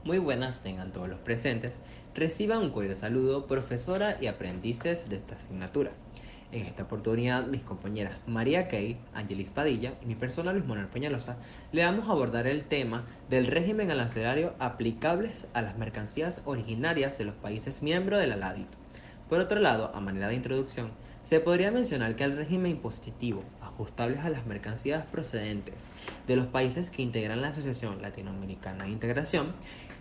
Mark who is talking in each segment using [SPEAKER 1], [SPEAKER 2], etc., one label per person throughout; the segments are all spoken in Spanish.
[SPEAKER 1] Muy buenas tengan todos los presentes. Reciban un cordial saludo, profesora y aprendices de esta asignatura. En esta oportunidad, mis compañeras María Kay, Angelis Padilla y mi persona Luis Manuel Peñalosa le vamos a abordar el tema del régimen arancelario aplicables a las mercancías originarias de los países miembros de la LADIT. Por otro lado, a manera de introducción, se podría mencionar que el régimen impositivo ajustables a las mercancías procedentes de los países que integran la Asociación Latinoamericana de Integración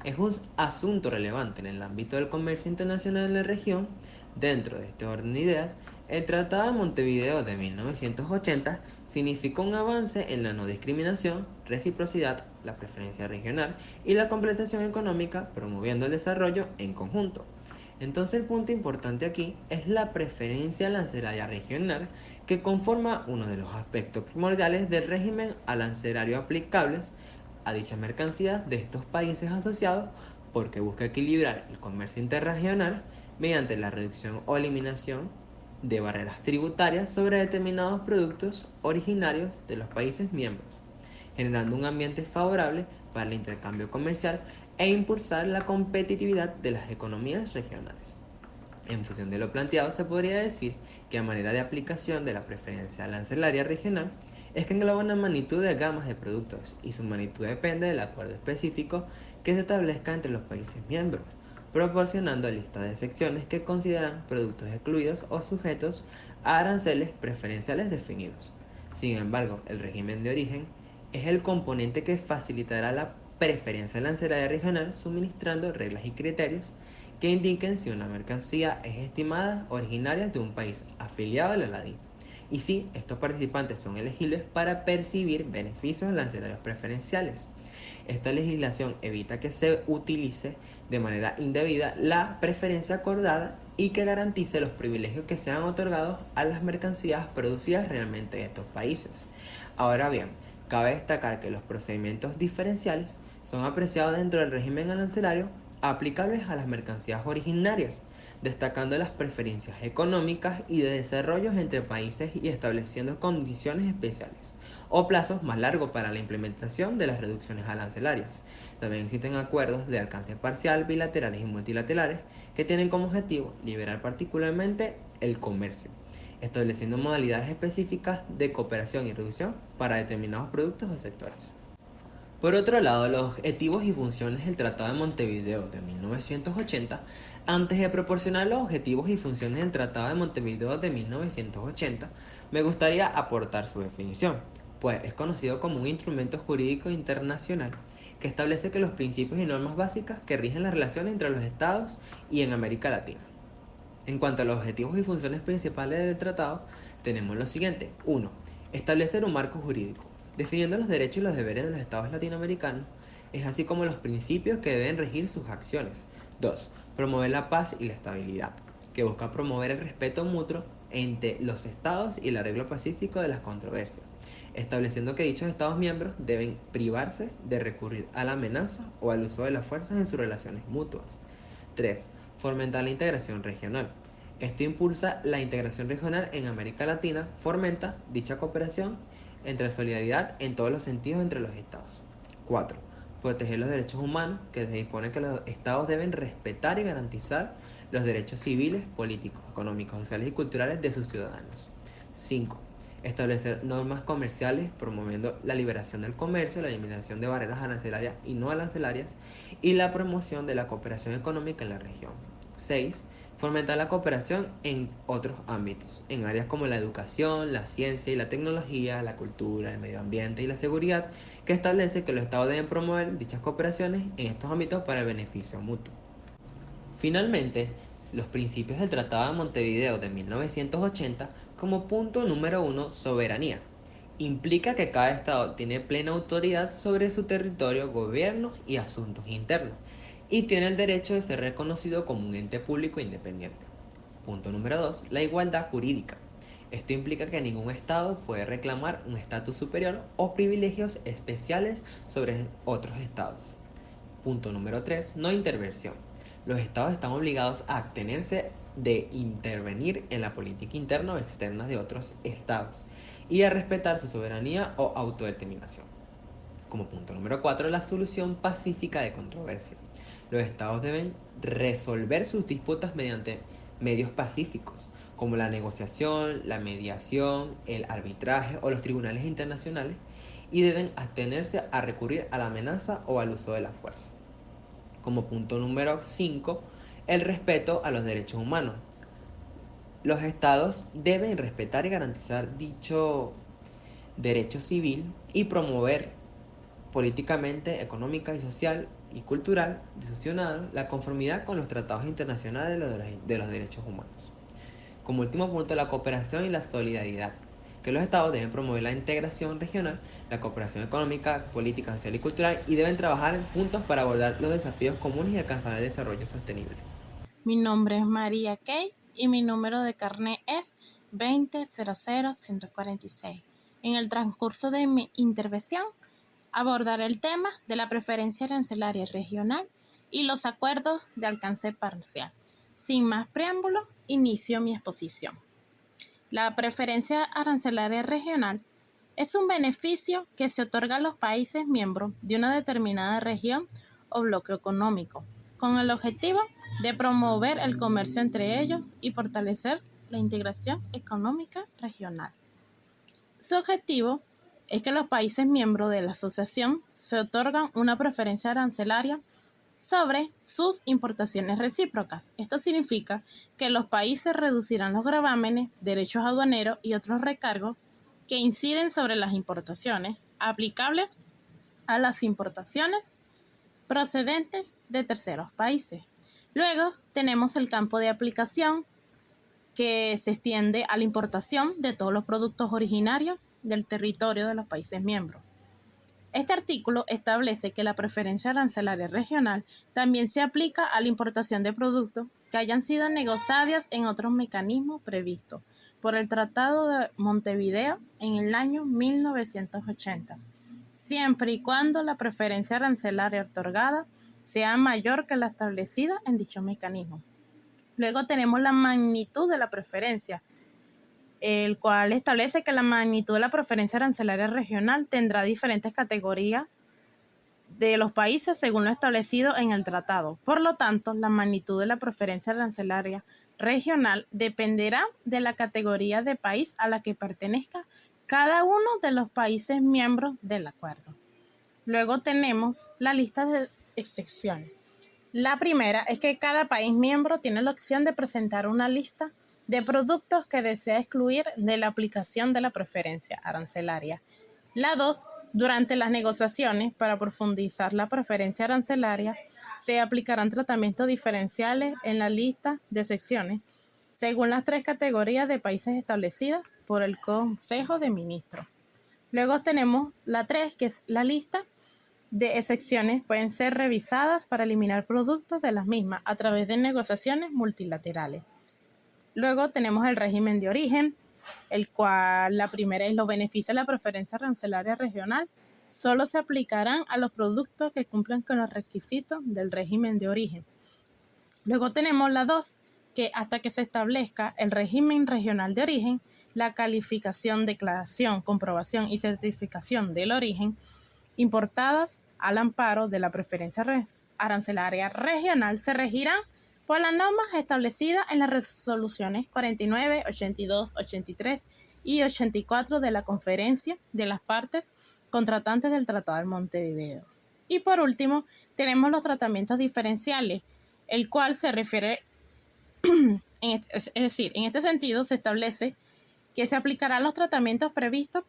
[SPEAKER 1] es un asunto relevante en el ámbito del comercio internacional en la región. Dentro de este orden de ideas, el Tratado de Montevideo de 1980 significó un avance en la no discriminación, reciprocidad, la preferencia regional y la completación económica, promoviendo el desarrollo en conjunto. Entonces el punto importante aquí es la preferencia arancelaria regional, que conforma uno de los aspectos primordiales del régimen arancelario aplicables a dichas mercancías de estos países asociados, porque busca equilibrar el comercio interregional mediante la reducción o eliminación de barreras tributarias sobre determinados productos originarios de los países miembros, generando un ambiente favorable para el intercambio comercial e impulsar la competitividad de las economías regionales. En función de lo planteado, se podría decir que a manera de aplicación de la preferencia arancelaria regional es que engloba una magnitud de gamas de productos y su magnitud depende del acuerdo específico que se establezca entre los países miembros, proporcionando lista de secciones que consideran productos excluidos o sujetos a aranceles preferenciales definidos. Sin embargo, el régimen de origen es el componente que facilitará la preferencia arancelaria regional, suministrando reglas y criterios que indiquen si una mercancía es estimada originaria de un país afiliado a la LADI y si estos participantes son elegibles para percibir beneficios arancelarios preferenciales. Esta legislación evita que se utilice de manera indebida la preferencia acordada y que garantice los privilegios que sean otorgados a las mercancías producidas realmente en estos países. Ahora bien, cabe destacar que los procedimientos diferenciales son apreciados dentro del régimen arancelario aplicables a las mercancías originarias, destacando las preferencias económicas y de desarrollo entre países y estableciendo condiciones especiales o plazos más largos para la implementación de las reducciones arancelarias. También existen acuerdos de alcance parcial, bilaterales y multilaterales que tienen como objetivo liberar particularmente el comercio, estableciendo modalidades específicas de cooperación y reducción para determinados productos o sectores. Por otro lado, los objetivos y funciones del Tratado de Montevideo de 1980, antes de proporcionar los objetivos y funciones del Tratado de Montevideo de 1980, me gustaría aportar su definición, pues es conocido como un instrumento jurídico internacional que establece que los principios y normas básicas que rigen las relaciones entre los estados y en América Latina. En cuanto a los objetivos y funciones principales del tratado, tenemos lo siguiente. 1. Establecer un marco jurídico, definiendo los derechos y los deberes de los estados latinoamericanos, es así como los principios que deben regir sus acciones. 2. Promover la paz y la estabilidad, que busca promover el respeto mutuo entre los estados y el arreglo pacífico de las controversias, estableciendo que dichos estados miembros deben privarse de recurrir a la amenaza o al uso de las fuerzas en sus relaciones mutuas. 3. Fomentar la integración regional. Esto impulsa la integración regional en América Latina, fomenta dicha cooperación entre solidaridad en todos los sentidos entre los estados. 4. Proteger los derechos humanos, que se dispone que los estados deben respetar y garantizar los derechos civiles, políticos, económicos, sociales y culturales de sus ciudadanos. 5. Establecer normas comerciales promoviendo la liberación del comercio, la eliminación de barreras arancelarias y no arancelarias y la promoción de la cooperación económica en la región. 6. Fomentar la cooperación en otros ámbitos, en áreas como la educación, la ciencia y la tecnología, la cultura, el medio ambiente y la seguridad, que establece que los estados deben promover dichas cooperaciones en estos ámbitos para el beneficio mutuo. Finalmente, los principios del Tratado de Montevideo de 1980, como punto número 1, soberanía. Implica que cada estado tiene plena autoridad sobre su territorio, gobierno y asuntos internos, y tiene el derecho de ser reconocido como un ente público independiente. Punto número 2, la igualdad jurídica. Esto implica que ningún estado puede reclamar un estatus superior o privilegios especiales sobre otros estados. Punto número 3, no intervención. Los estados están obligados a abstenerse de intervenir en la política interna o externa de otros estados y a respetar su soberanía o autodeterminación. Como punto número 4, la solución pacífica de controversia. Los estados deben resolver sus disputas mediante medios pacíficos, como la negociación, la mediación, el arbitraje o los tribunales internacionales, y deben abstenerse a recurrir a la amenaza o al uso de la fuerza. Como punto número 5, el respeto a los derechos humanos. Los estados deben respetar y garantizar dicho derecho civil y promover políticamente, económica y social y cultural de sus ciudadanos la conformidad con los tratados internacionales de los derechos humanos. Como último punto, la cooperación y la solidaridad, que los estados deben promover la integración regional, la cooperación económica, política, social y cultural, y deben trabajar juntos para abordar los desafíos comunes y alcanzar el desarrollo sostenible.
[SPEAKER 2] Mi nombre es María Kay y mi número de carnet es 20-00-146. En el transcurso de mi intervención abordaré el tema de la preferencia arancelaria regional y los acuerdos de alcance parcial. Sin más preámbulo, inicio mi exposición. La preferencia arancelaria regional es un beneficio que se otorga a los países miembros de una determinada región o bloque económico, con el objetivo de promover el comercio entre ellos y fortalecer la integración económica regional. Su objetivo es que los países miembros de la asociación se otorgan una preferencia arancelaria sobre sus importaciones recíprocas. Esto significa que los países reducirán los gravámenes, derechos aduaneros y otros recargos que inciden sobre las importaciones aplicables a las importaciones procedentes de terceros países. Luego tenemos el campo de aplicación que se extiende a la importación de todos los productos originarios del territorio de los países miembros. Este artículo establece que la preferencia arancelaria regional también se aplica a la importación de productos que hayan sido negociados en otros mecanismos previstos por el Tratado de Montevideo en el año 1980, siempre y cuando la preferencia arancelaria otorgada sea mayor que la establecida en dicho mecanismo. Luego tenemos la magnitud de la preferencia, el cual establece que la magnitud de la preferencia arancelaria regional tendrá diferentes categorías de los países según lo establecido en el tratado. Por lo tanto, la magnitud de la preferencia arancelaria regional dependerá de la categoría de país a la que pertenezca cada uno de los países miembros del acuerdo. Luego tenemos la lista de excepciones. La primera es que cada país miembro tiene la opción de presentar una lista de productos que desea excluir de la aplicación de la preferencia arancelaria. La 2, durante las negociaciones para profundizar la preferencia arancelaria, se aplicarán tratamientos diferenciales en la lista de excepciones según las 3 categorías de países establecidas por el Consejo de Ministros. Luego tenemos la 3, que es la lista de excepciones pueden ser revisadas para eliminar productos de las mismas a través de negociaciones multilaterales. Luego tenemos el régimen de origen, el cual la primera es los beneficios de la preferencia arancelaria regional. Solo se aplicarán a los productos que cumplan con los requisitos del régimen de origen. Luego tenemos la 2, que hasta que se establezca el régimen regional de origen, la calificación, declaración, comprobación y certificación del origen importadas al amparo de la preferencia arancelaria regional se regirán por las normas establecidas en las resoluciones 49, 82, 83 y 84 de la Conferencia de las Partes Contratantes del Tratado de Montevideo. Y por último, tenemos los tratamientos diferenciales, el cual se refiere, en este sentido se establece que se aplicarán los tratamientos previstos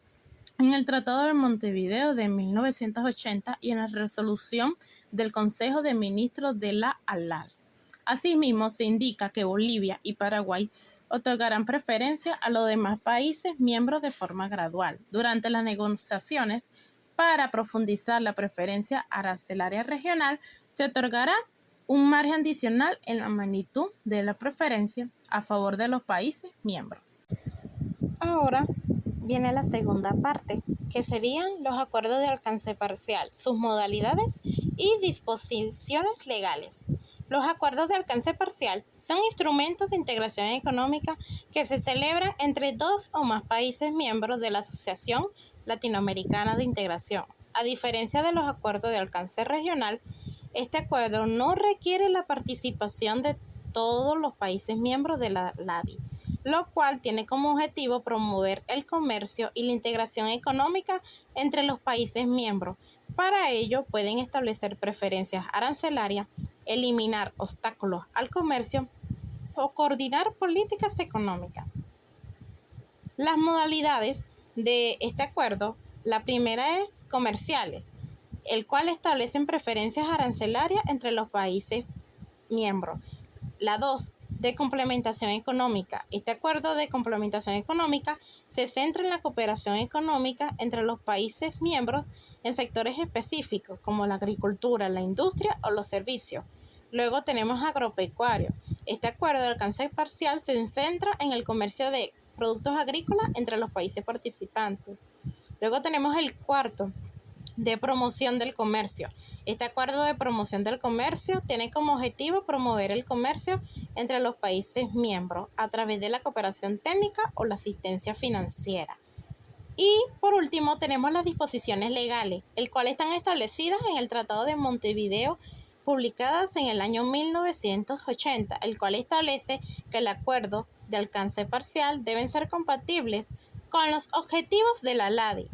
[SPEAKER 2] en el Tratado de Montevideo de 1980 y en la resolución del Consejo de Ministros de la ALAL. Asimismo, se indica que Bolivia y Paraguay otorgarán preferencia a los demás países miembros de forma gradual. Durante las negociaciones para profundizar la preferencia arancelaria regional, se otorgará un margen adicional en la magnitud de la preferencia a favor de los países miembros. Ahora viene la segunda parte, que serían los acuerdos de alcance parcial, sus modalidades y disposiciones legales. Los acuerdos de alcance parcial son instrumentos de integración económica que se celebran entre 2 o más países miembros de la Asociación Latinoamericana de Integración. A diferencia de los acuerdos de alcance regional, Este acuerdo no requiere la participación de todos los países miembros de la LADI, lo cual tiene como objetivo promover el comercio y la integración económica entre los países miembros. Para ello, pueden establecer preferencias arancelarias, eliminar obstáculos al comercio o coordinar políticas económicas. Las modalidades de este acuerdo, la primera es comerciales, el cual establecen preferencias arancelarias entre los países miembros. La 2, de complementación económica. Este acuerdo de complementación económica se centra en la cooperación económica entre los países miembros en sectores específicos como la agricultura, la industria o los servicios. Luego tenemos agropecuario. Este acuerdo de alcance parcial se centra en el comercio de productos agrícolas entre los países participantes. Luego tenemos el cuarto, de promoción del comercio. Este acuerdo de promoción del comercio tiene como objetivo promover el comercio entre los países miembros a través de la cooperación técnica o la asistencia financiera. Y por último tenemos las disposiciones legales, el cual están establecidas en el Tratado de Montevideo, publicadas en el año 1980, el cual establece que el acuerdo de alcance parcial deben ser compatibles con los objetivos de la LADI,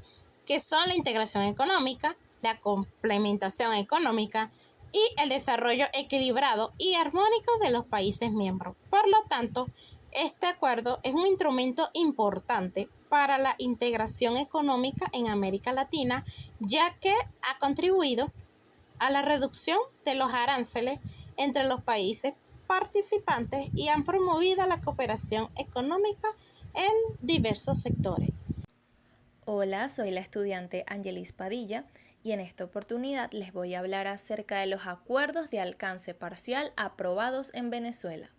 [SPEAKER 2] que son la integración económica, la complementación económica y el desarrollo equilibrado y armónico de los países miembros. Por lo tanto, este acuerdo es un instrumento importante para la integración económica en América Latina, ya que ha contribuido a la reducción de los aranceles entre los países participantes y han promovido la cooperación económica en diversos sectores.
[SPEAKER 3] Hola, soy la estudiante Angelis Padilla y en esta oportunidad les voy a hablar acerca de los acuerdos de alcance parcial aprobados en Venezuela.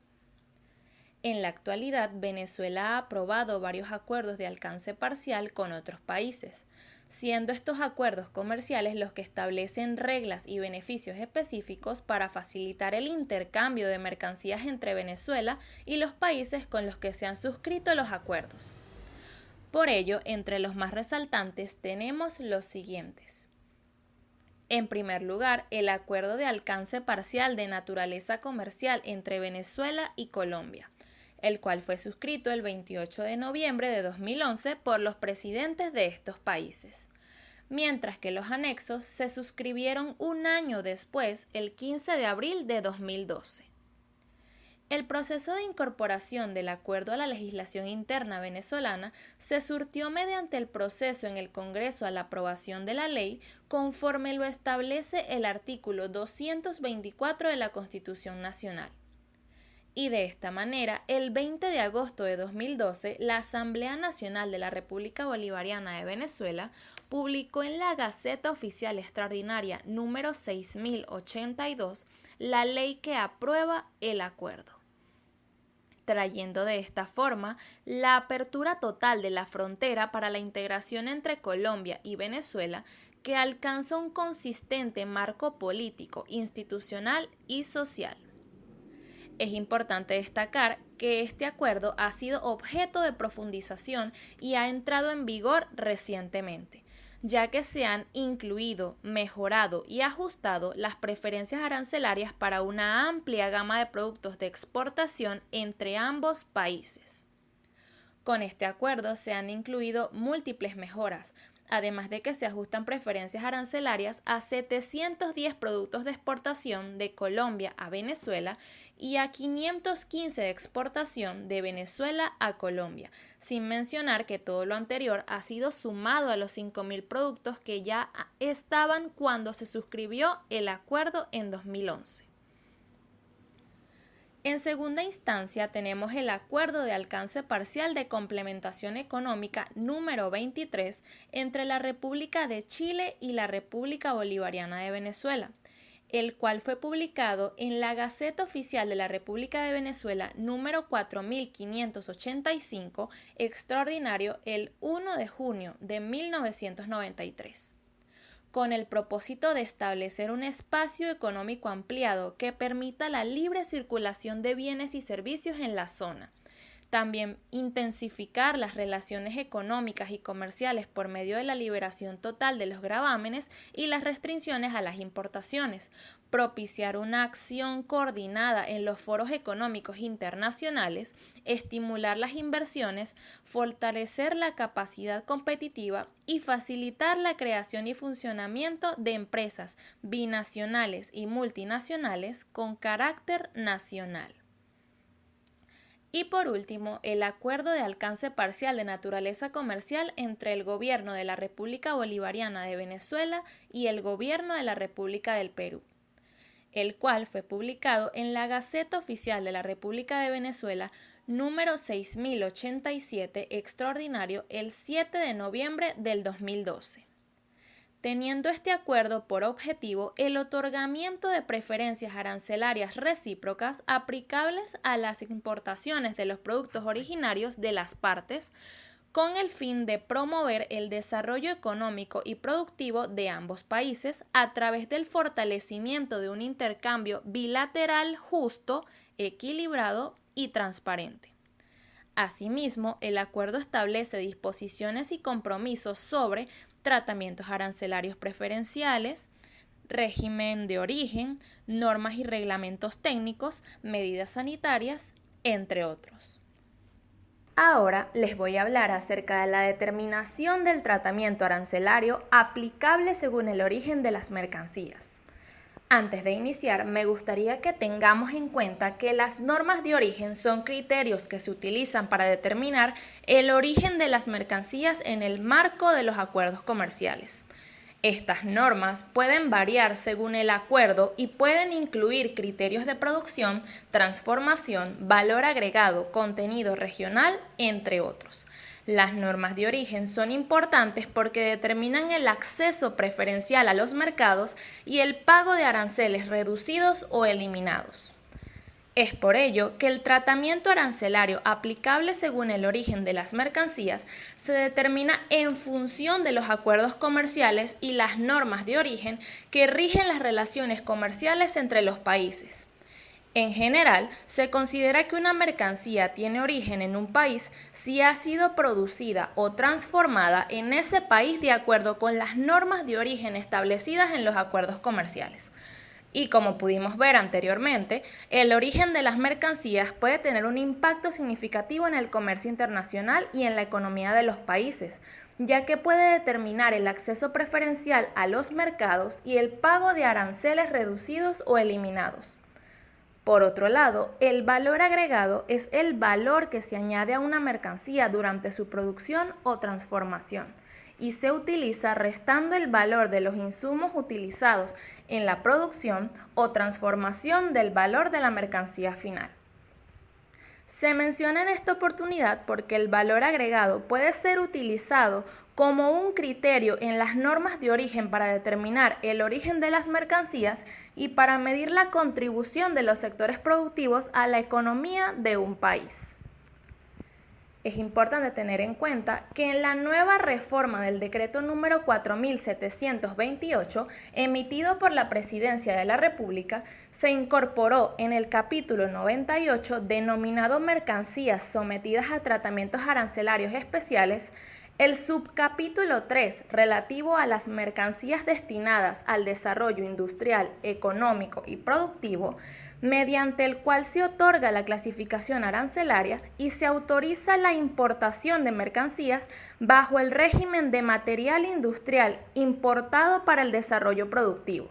[SPEAKER 3] En la actualidad, Venezuela ha aprobado varios acuerdos de alcance parcial con otros países, siendo estos acuerdos comerciales los que establecen reglas y beneficios específicos para facilitar el intercambio de mercancías entre Venezuela y los países con los que se han suscrito los acuerdos. Por ello, entre los más resaltantes tenemos los siguientes. En primer lugar, el acuerdo de alcance parcial de naturaleza comercial entre Venezuela y Colombia, el cual fue suscrito el 28 de noviembre de 2011 por los presidentes de estos países, mientras que los anexos se suscribieron un año después, el 15 de abril de 2012. El proceso de incorporación del acuerdo a la legislación interna venezolana se surtió mediante el proceso en el Congreso a la aprobación de la ley conforme lo establece el artículo 224 de la Constitución Nacional. Y de esta manera, el 20 de agosto de 2012, la Asamblea Nacional de la República Bolivariana de Venezuela publicó en la Gaceta Oficial Extraordinaria número 6082 la ley que aprueba el acuerdo, trayendo de esta forma la apertura total de la frontera para la integración entre Colombia y Venezuela, que alcanza un consistente marco político, institucional y social. Es importante destacar que este acuerdo ha sido objeto de profundización y ha entrado en vigor recientemente, ya que se han incluido, mejorado y ajustado las preferencias arancelarias para una amplia gama de productos de exportación entre ambos países. Con este acuerdo se han incluido múltiples mejoras, además de que se ajustan preferencias arancelarias a 710 productos de exportación de Colombia a Venezuela y a 515 de exportación de Venezuela a Colombia, sin mencionar que todo lo anterior ha sido sumado a los 5.000 productos que ya estaban cuando se suscribió el acuerdo en 2011. En segunda instancia tenemos el Acuerdo de Alcance Parcial de Complementación Económica número 23 entre la República de Chile y la República Bolivariana de Venezuela, el cual fue publicado en la Gaceta Oficial de la República de Venezuela número 4585, extraordinario el 1 de junio de 1993. Con el propósito de establecer un espacio económico ampliado que permita la libre circulación de bienes y servicios en la zona, También intensificar las relaciones económicas y comerciales por medio de la liberación total de los gravámenes y las restricciones a las importaciones, propiciar una acción coordinada en los foros económicos internacionales, estimular las inversiones, fortalecer la capacidad competitiva y facilitar la creación y funcionamiento de empresas binacionales y multinacionales con carácter nacional. Y por último, el acuerdo de alcance parcial de naturaleza comercial entre el Gobierno de la República Bolivariana de Venezuela y el Gobierno de la República del Perú, el cual fue publicado en la Gaceta Oficial de la República de Venezuela número 6087 extraordinario el 7 de noviembre del 2012. Teniendo este acuerdo por objetivo el otorgamiento de preferencias arancelarias recíprocas aplicables a las importaciones de los productos originarios de las partes, con el fin de promover el desarrollo económico y productivo de ambos países a través del fortalecimiento de un intercambio bilateral justo, equilibrado y transparente. Asimismo, el acuerdo establece disposiciones y compromisos sobre tratamientos arancelarios preferenciales, régimen de origen, normas y reglamentos técnicos, medidas sanitarias, entre otros. Ahora les voy a hablar acerca de la determinación del tratamiento arancelario aplicable según el origen de las mercancías. Antes de iniciar, me gustaría que tengamos en cuenta que las normas de origen son criterios que se utilizan para determinar el origen de las mercancías en el marco de los acuerdos comerciales. Estas normas pueden variar según el acuerdo y pueden incluir criterios de producción, transformación, valor agregado, contenido regional, entre otros. Las normas de origen son importantes porque determinan el acceso preferencial a los mercados y el pago de aranceles reducidos o eliminados. Es por ello que el tratamiento arancelario aplicable según el origen de las mercancías se determina en función de los acuerdos comerciales y las normas de origen que rigen las relaciones comerciales entre los países. En general, se considera que una mercancía tiene origen en un país si ha sido producida o transformada en ese país de acuerdo con las normas de origen establecidas en los acuerdos comerciales. Y como pudimos ver anteriormente, el origen de las mercancías puede tener un impacto significativo en el comercio internacional y en la economía de los países, ya que puede determinar el acceso preferencial a los mercados y el pago de aranceles reducidos o eliminados. Por otro lado, el valor agregado es el valor que se añade a una mercancía durante su producción o transformación y se utiliza restando el valor de los insumos utilizados en la producción o transformación del valor de la mercancía final. Se menciona en esta oportunidad porque el valor agregado puede ser utilizado como un criterio en las normas de origen para determinar el origen de las mercancías y para medir la contribución de los sectores productivos a la economía de un país. Es importante tener en cuenta que en la nueva reforma del decreto número 4728, emitido por la Presidencia de la República, se incorporó en el capítulo 98, denominado Mercancías sometidas a tratamientos arancelarios especiales, el subcapítulo 3, relativo a las mercancías destinadas al desarrollo industrial, económico y productivo, mediante el cual se otorga la clasificación arancelaria y se autoriza la importación de mercancías bajo el régimen de material industrial importado para el desarrollo productivo,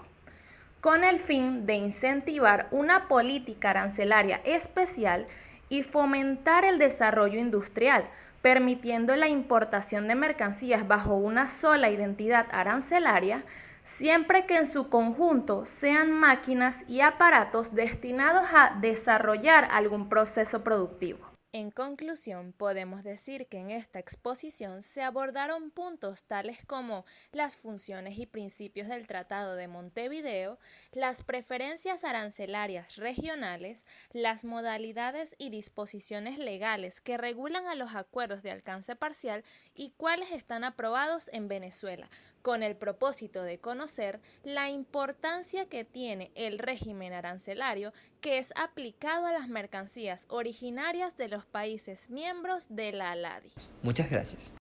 [SPEAKER 3] con el fin de incentivar una política arancelaria especial y fomentar el desarrollo industrial, permitiendo la importación de mercancías bajo una sola identidad arancelaria, siempre que en su conjunto sean máquinas y aparatos destinados a desarrollar algún proceso productivo. En conclusión, podemos decir que en esta exposición se abordaron puntos tales como las funciones y principios del Tratado de Montevideo, las preferencias arancelarias regionales, las modalidades y disposiciones legales que regulan a los acuerdos de alcance parcial y cuáles están aprobados en Venezuela, con el propósito de conocer la importancia que tiene el régimen arancelario que es aplicado a las mercancías originarias de los los países miembros de la ALADI.
[SPEAKER 1] Muchas gracias.